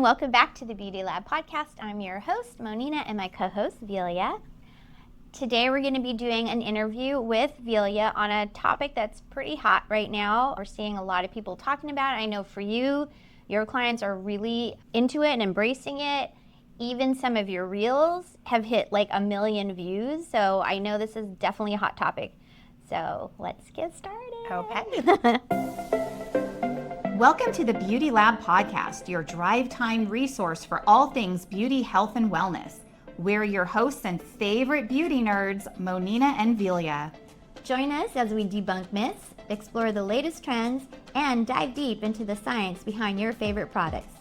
Welcome back to the Beauty Lab podcast. I'm your host, Monina, and my co-host, Velia. Today we're going to be doing an interview with Velia on a topic that's pretty hot right now. We're seeing a lot of people talking about it. I know for you, your clients are really into it and embracing it. Even some of your reels have hit like 1 million views. So I know this is definitely a hot topic. So let's get started. Okay. Welcome to the Beauty Lab podcast, your drive time resource for all things beauty, health, and wellness. We're your hosts and favorite beauty nerds, Monina and Velia. Join us as we debunk myths, explore the latest trends, and dive deep into the science behind your favorite products.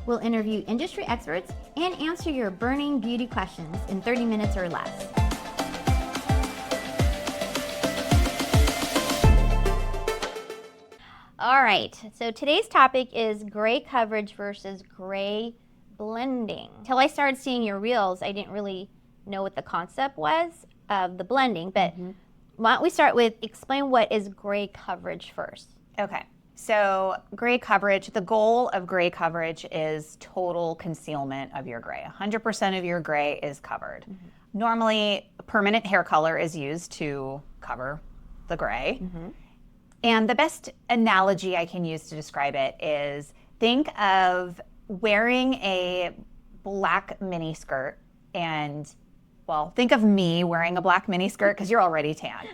We'll interview industry experts and answer your burning beauty questions in 30 minutes or less. All right, so today's topic is gray coverage versus gray blending. Until I started seeing your reels, I didn't really know what the concept was of the blending, but why don't we start with explain what is gray coverage first? Okay, so gray coverage, the goal of gray coverage is total concealment of your gray. 100% of your gray is covered. Normally, permanent hair color is used to cover the gray. And the best analogy I can use to describe it is think of wearing a black mini skirt and, well, think of me wearing a black mini skirt because you're already tan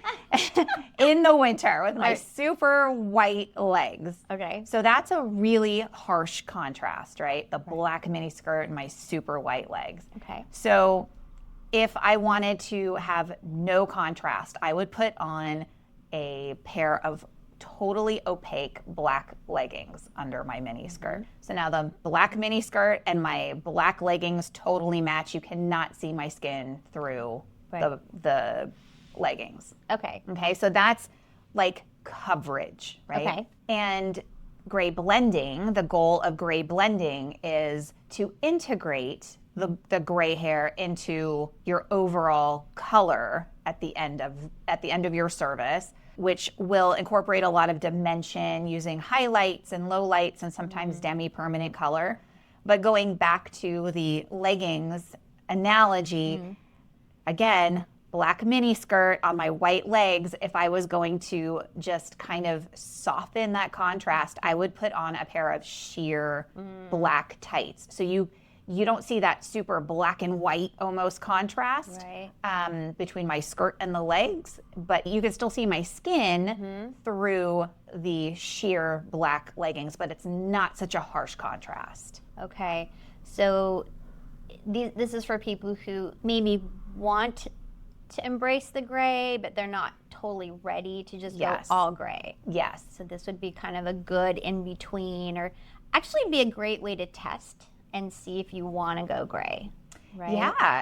in the winter with my super white legs. Okay. So that's a really harsh contrast, right? The black mini skirt and my super white legs. Okay. So if I wanted to have no contrast, I would put on a pair of totally opaque black leggings under my mini skirt. So now the black mini skirt and my black leggings totally match. You cannot see my skin through the leggings. Okay. Okay, so that's like coverage, right? Okay. And gray blending, the goal of gray blending is to integrate the gray hair into your overall color at the end of your service, which will incorporate a lot of dimension using highlights and lowlights and sometimes demi-permanent color. But going back to the leggings analogy, again, black mini skirt on my white legs, if I was going to just kind of soften that contrast, I would put on a pair of sheer black tights. So you don't see that super black and white almost contrast between my skirt and the legs, but you can still see my skin through the sheer black leggings, but it's not such a harsh contrast. Okay. So this is for people who maybe want to embrace the gray, but they're not totally ready to just go all gray. Yes. So this would be kind of a good in-between, or actually be a great way to test and see if you want to go gray, right?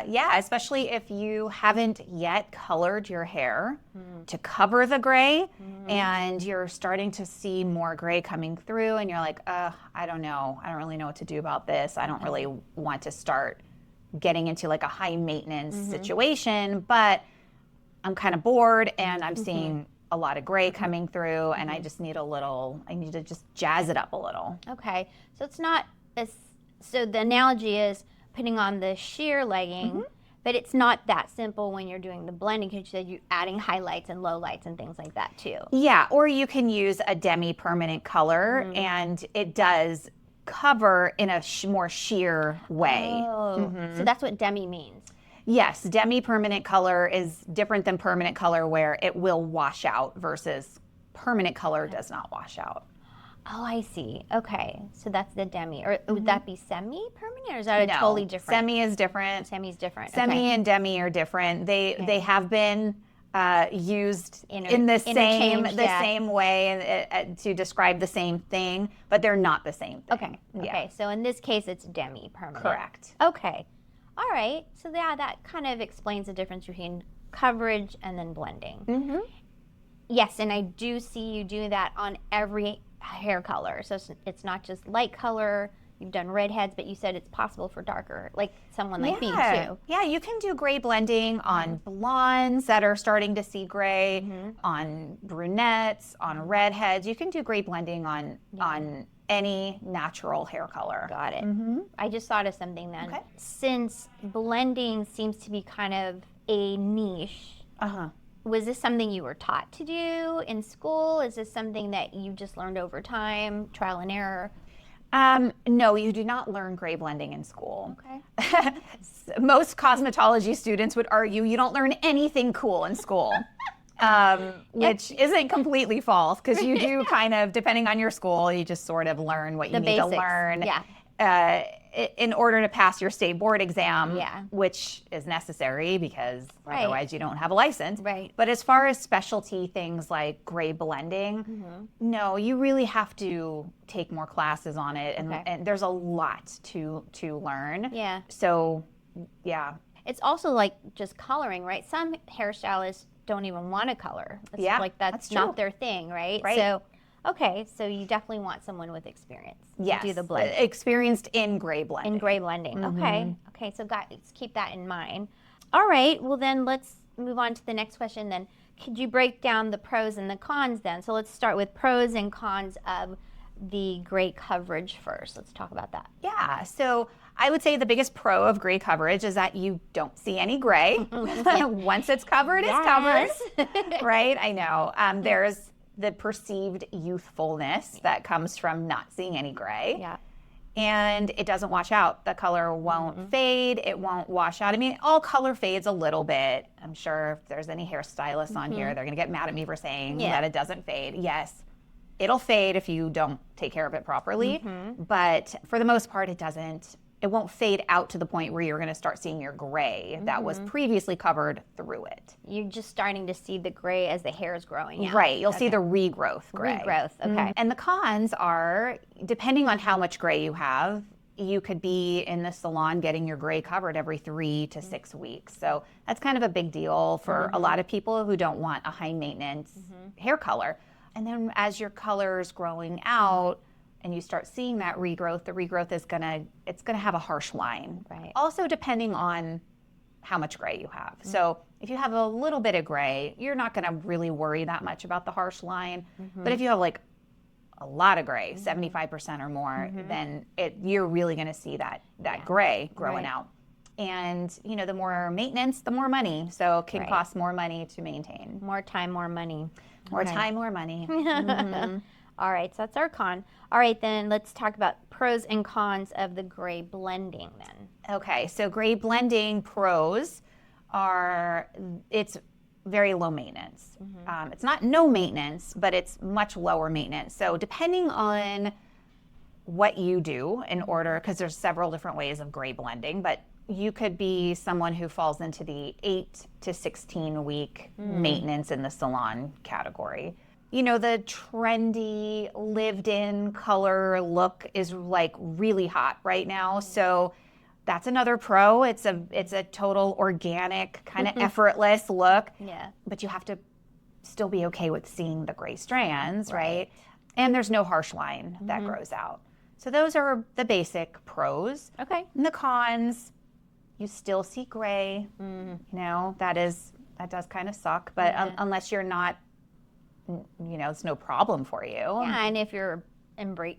Yeah, especially if you haven't yet colored your hair to cover the gray and you're starting to see more gray coming through and you're like, I don't know. I don't really know what to do about this. I don't really want to start getting into like a high maintenance situation, but I'm kind of bored and I'm seeing a lot of gray coming through and I need to just jazz it up a little. Okay, so it's not so the analogy is putting on the sheer legging, but it's not that simple when you're doing the blending because you said you're adding highlights and lowlights and things like that too. Yeah, or you can use a demi-permanent color and it does cover in a more sheer way. Oh, so that's what demi means. Yes, demi-permanent color is different than permanent color where it will wash out versus permanent color does not wash out. Oh, I see. Okay, so that's the demi. Or would that be semi-permanent, or is that totally different? Semi is different. Semi's different. Semi and demi are different. They have been used in the same way to describe the same thing, but they're not the same thing. Okay. So in this case, it's demi-permanent. Correct. Okay. All right. So that kind of explains the difference between coverage and then blending. Yes, and I do see you do that on every hair color. So it's not just light color. You've done redheads, but you said it's possible for darker, like someone like me too. Yeah, you can do gray blending on blondes that are starting to see gray, on brunettes, on redheads. You can do gray blending on any natural hair color. Got it. I just thought of something then. Okay. Since blending seems to be kind of a niche, was this something you were taught to do in school? Is this something that you just learned over time, trial and error? No, you do not learn gray blending in school. Okay. Most cosmetology students would argue you don't learn anything cool in school. Which isn't completely false, because you do kind of, depending on your school, you just sort of learn what you need to learn in order to pass your state board exam, which is necessary because otherwise you don't have a license. Right. But as far as specialty things like gray blending, no, you really have to take more classes on it, and there's a lot to learn. Yeah. So, yeah. It's also like just coloring, right? Some hairstylists don't even want to color. It's like that's not their thing, right? So, okay, so you definitely want someone with experience to do the blending. Experienced in gray blending. In gray blending, okay. Okay, so guys, keep that in mind. All right, well then let's move on to the next question then. Could you break down the pros and the cons then? So let's start with pros and cons of the gray coverage first. Let's talk about that. Yeah, so I would say the biggest pro of gray coverage is that you don't see any gray. Once it's covered, it's covered. Right? I know. There's the perceived youthfulness that comes from not seeing any gray. Yeah. And it doesn't wash out. The color won't fade. It won't wash out. I mean, all color fades a little bit. I'm sure if there's any hairstylists on here, they're going to get mad at me for saying that it doesn't fade. Yes. It'll fade if you don't take care of it properly, but for the most part, it doesn't. It won't fade out to the point where you're going to start seeing your gray that was previously covered through it. You're just starting to see the gray as the hair is growing out. Right. You'll see the regrowth gray. Regrowth, okay. And the cons are, depending on how much gray you have, you could be in the salon getting your gray covered every 3 to 6 weeks. So that's kind of a big deal for a lot of people who don't want a high maintenance hair color. And then as your color's growing out and you start seeing that regrowth, the regrowth is gonna have a harsh line. Right. Also depending on how much gray you have. So if you have a little bit of gray, you're not gonna really worry that much about the harsh line. But if you have like a lot of gray, 75% or more, then you're really gonna see that gray growing out. And you know, the more maintenance, the more money. So it can cost more money to maintain. More time, more money. More time, more money. All right, so that's our con. All right, then let's talk about pros and cons of the gray blending then. Okay, so gray blending pros are, it's very low maintenance. It's not no maintenance, but it's much lower maintenance. So depending on what you do in order, because there's several different ways of gray blending, but you could be someone who falls into the 8 to 16 week maintenance in the salon category. You know, the trendy lived-in color look is like really hot right now. So that's another pro. It's a total organic, kind of effortless look. Yeah. But you have to still be okay with seeing the gray strands, right? And there's no harsh line that grows out. So those are the basic pros. Okay. And the cons, you still see gray. You know, that does kind of suck. But unless you're not, you know, it's no problem for you. Yeah, and if you're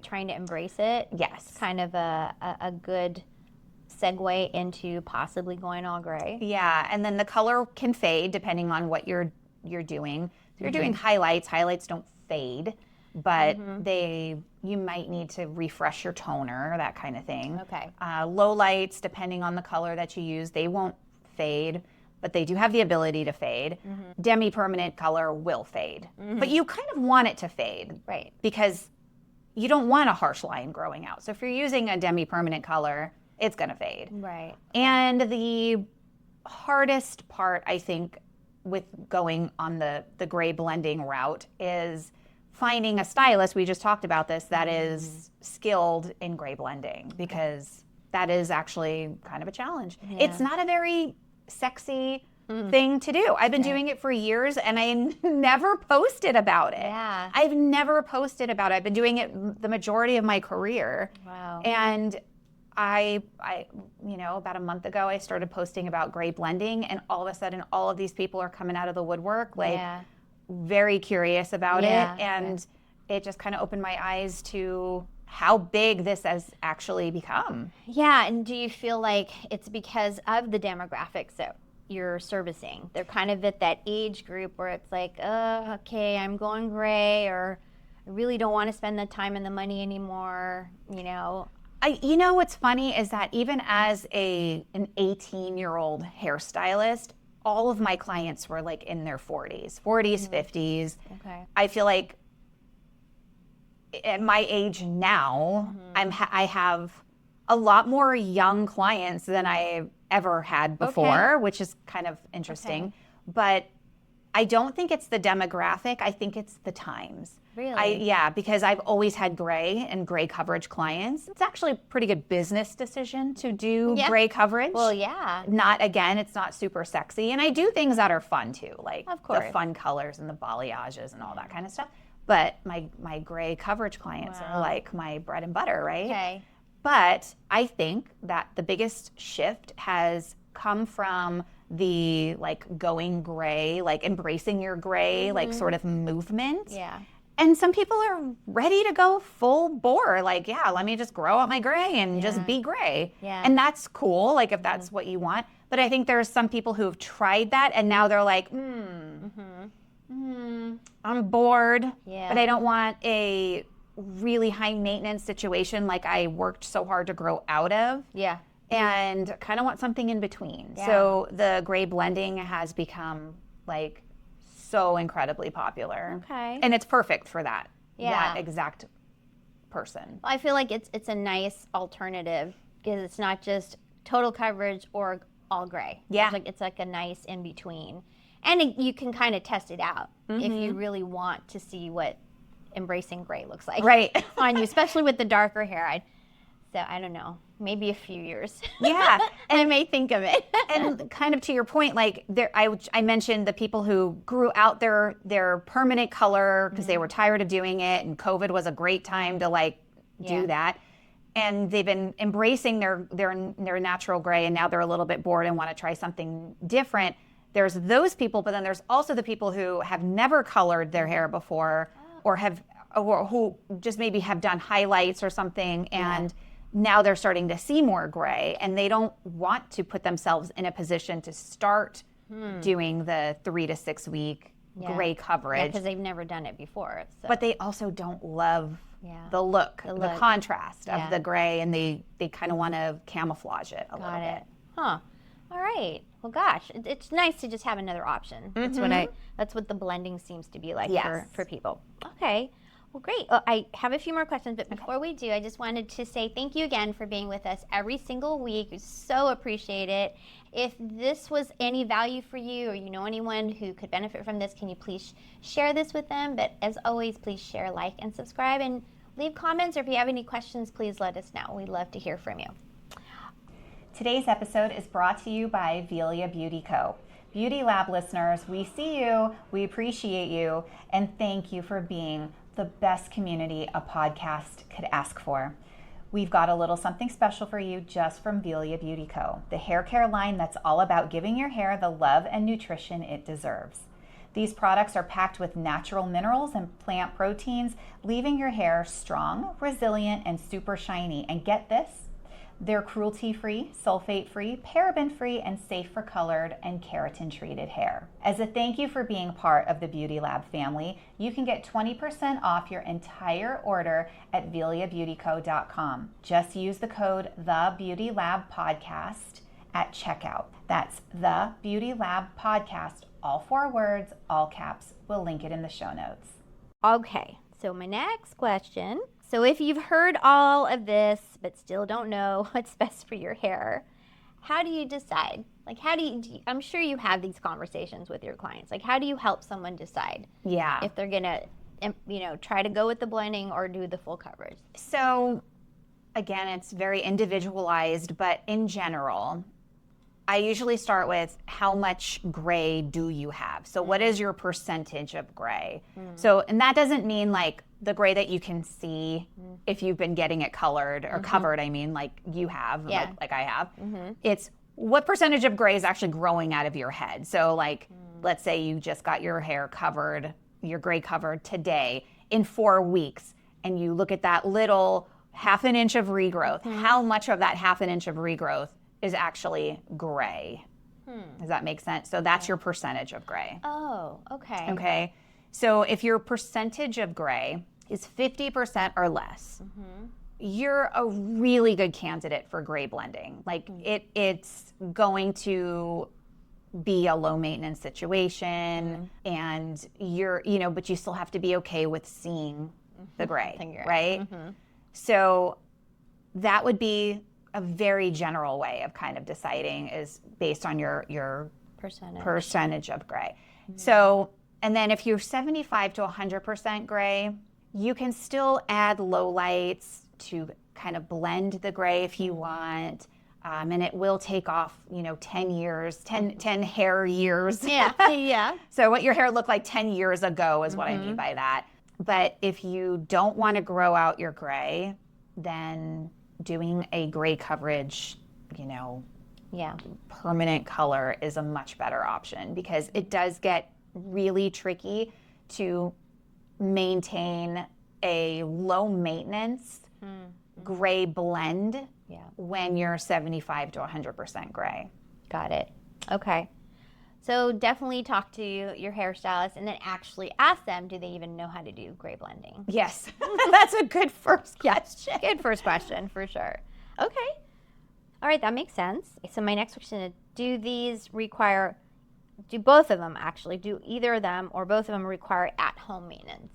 trying to embrace it, yes, it's kind of a good segue into possibly going all gray. Yeah, and then the color can fade depending on what you're doing. If you're doing highlights don't fade, but you might need to refresh your toner, that kind of thing. Okay. Low lights, depending on the color that you use, they won't fade, but they do have the ability to fade. Demi-permanent color will fade, but you kind of want it to fade, right? Because you don't want a harsh line growing out. So if you're using a demi-permanent color, it's gonna fade. Right. And the hardest part, I think, with going on the gray blending route is finding a stylist, we just talked about this, that is skilled in gray blending, because that is actually kind of a challenge. Yeah. It's not a very sexy thing to do. I've been doing it for years and I never posted about it. Yeah. I've never posted about it. I've been doing it the majority of my career. Wow. And I you know, about a month ago, I started posting about gray blending, and all of a sudden, all of these people are coming out of the woodwork, like very curious about it. And it just kind of opened my eyes to how big this has actually become. Yeah, and do you feel like it's because of the demographics that you're servicing? They're kind of at that age group where it's like, okay, I'm going gray, or I really don't want to spend the time and the money anymore, you know? You know what's funny is that even as an 18-year-old hairstylist, all of my clients were like in their 40s, 50s. Okay. I feel like at my age now, I have a lot more young clients than I ever had before, which is kind of interesting. Okay. But I don't think it's the demographic. I think it's the times. Really? Yeah, because I've always had gray and gray coverage clients. It's actually a pretty good business decision to do gray coverage. Well, yeah. It's not super sexy. And I do things that are fun too, like Of course. the fun colors and the balayages and all that kind of stuff. But my gray coverage clients are like my bread and butter, right? Okay. But I think that the biggest shift has come from the like going gray, like embracing your gray, like sort of movement. Yeah. And some people are ready to go full bore, like, yeah, let me just grow out my gray and just be gray. Yeah. And that's cool, like if that's what you want. But I think there's some people who've tried that and now they're like, I'm bored, but I don't want a really high maintenance situation like I worked so hard to grow out of. Yeah. And kind of want something in between. Yeah. So the gray blending has become like so incredibly popular. Okay. And it's perfect for that. Yeah. That exact person. I feel like it's a nice alternative because it's not just total coverage or all gray. Yeah. It's like a nice in between. And you can kind of test it out if you really want to see what embracing gray looks like Right. on you, especially with the darker hair. So I don't know, maybe a few years. Yeah. And I may think of it. And kind of to your point, like I mentioned the people who grew out their permanent color because they were tired of doing it, and COVID was a great time to like do that. And they've been embracing their natural gray, and now they're a little bit bored and want to try something different. There's those people, but then there's also the people who have never colored their hair before, or who just maybe have done highlights or something, and now they're starting to see more gray, and they don't want to put themselves in a position to start doing the 3 to 6 week gray coverage. Because they've never done it before. So. But they also don't love the look, the contrast of the gray, and they kind of want to camouflage it a little bit. Huh. All right. Well, gosh, it's nice to just have another option. That's what the blending seems to be like for people. Okay. Well, great. Well, I have a few more questions, but before we do, I just wanted to say thank you again for being with us every single week. We so appreciate it. If this was any value for you, or you know anyone who could benefit from this, can you please share this with them? But as always, please share, like, and subscribe, and leave comments, or if you have any questions, please let us know. We'd love to hear from you. Today's episode is brought to you by Velia Beauty Co. Beauty Lab listeners, we see you, we appreciate you, and thank you for being the best community a podcast could ask for. We've got a little something special for you just from Velia Beauty Co., the hair care line that's all about giving your hair the love and nutrition it deserves. These products are packed with natural minerals and plant proteins, leaving your hair strong, resilient, and super shiny. And get this, they're cruelty-free, sulfate-free, paraben-free, and safe for colored and keratin-treated hair. As a thank you for being part of the Beauty Lab family, you can get 20% off your entire order at VeliaBeautyCo.com. Just use the code TheBeautyLabPodcast at checkout. That's The Beauty Lab Podcast, all 4 words, all caps. We'll link it in the show notes. Okay, so my next question. So if you've heard all of this but still don't know what's best for your hair, how do you decide? Like, I'm sure you have these conversations with your clients. Like, how do you help someone decide if they're going to, try to go with the blending or do the full coverage? So, again, it's very individualized, but in general, I usually start with how much gray do you have? So what is your percentage of gray? So, and that doesn't mean like the gray that you can see if you've been getting it colored or covered, I mean, like you have, like I have. It's what percentage of gray is actually growing out of your head. So like, let's say you just got your hair covered, your gray covered today in 4 weeks, and you look at that little half an inch of regrowth. How much of that half an inch of regrowth is actually gray? Does that make sense? So that's your percentage of gray. Oh, okay. Okay. So if your percentage of gray is 50% or less, you're a really good candidate for gray blending. Like it's going to be a low maintenance situation, and but you still have to be okay with seeing the gray, right? So that would be a very general way of kind of deciding, is based on your percentage of gray. So, and then if you're 75 to 100% gray, you can still add low lights to kind of blend the gray if you want. And it will take off, 10 years, 10 hair years. Yeah. So what your hair looked like 10 years ago is what I mean by that. But if you don't want to grow out your gray, then doing a gray coverage, permanent color is a much better option, because it does get really tricky to maintain a low maintenance gray blend when you're 75 to 100% gray. Got it. Okay. So definitely talk to your hairstylist and then actually ask them, do they even know how to do gray blending? Yes. That's a good first question. Good first question, for sure. Okay. All right, that makes sense. So my next question is, do both of them actually, do either of them or both of them require at-home maintenance?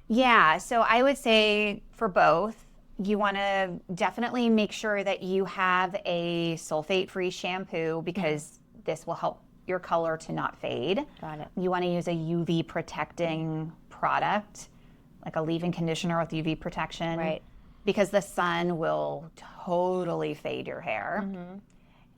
Yeah, so I would say for both, you want to definitely make sure that you have a sulfate-free shampoo, because this will help your color to not fade. Got it. You want to use a UV protecting product, like a leave-in conditioner with UV protection. Right. Because the sun will totally fade your hair.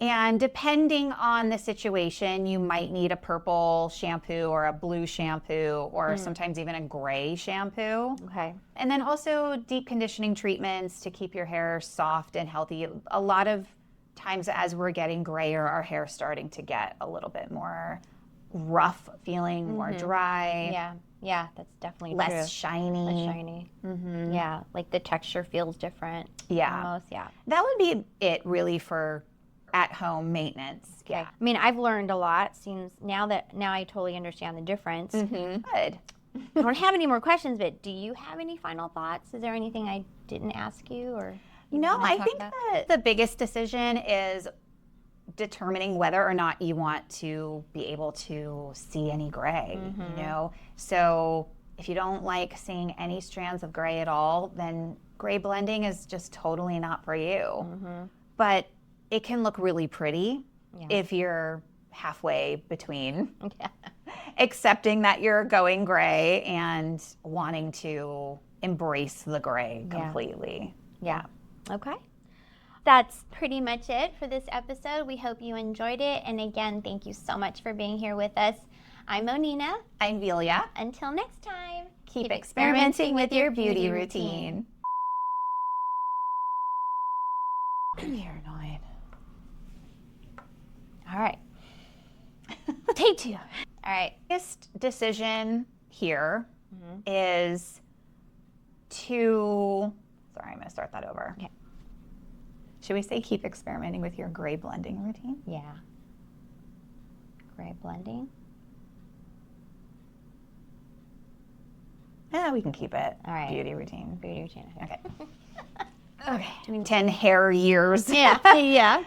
And depending on the situation, you might need a purple shampoo or a blue shampoo, or sometimes even a gray shampoo. Okay. And then also deep conditioning treatments to keep your hair soft and healthy. A lot of times as we're getting grayer, our hair's starting to get a little bit more rough feeling, more dry. Yeah, that's definitely less true. shiny. Less shiny. Yeah, like the texture feels different. Yeah. Almost, yeah. That would be it really for at-home maintenance. Okay. Yeah. I mean, I've learned a lot. Seems now I totally understand the difference. Good. I don't have any more questions, but do you have any final thoughts? Is there anything I didn't ask you, or? I think that the biggest decision is determining whether or not you want to be able to see any gray, So if you don't like seeing any strands of gray at all, then gray blending is just totally not for you. But it can look really pretty if you're halfway between accepting that you're going gray and wanting to embrace the gray completely. Yeah. Okay. That's pretty much it for this episode. We hope you enjoyed it. And again, thank you so much for being here with us. I'm Monina. I'm Velia. Until next time, Keep experimenting with your beauty routine. You're annoying. All right. Take two. All right. Biggest decision here is to, sorry, I'm going to start that over. Okay. Should we say keep experimenting with your gray blending routine? Yeah. Gray blending. Yeah, we can keep it. All right. Beauty routine. Beauty routine. Okay. Okay. 10 hair years. Yeah. Yeah.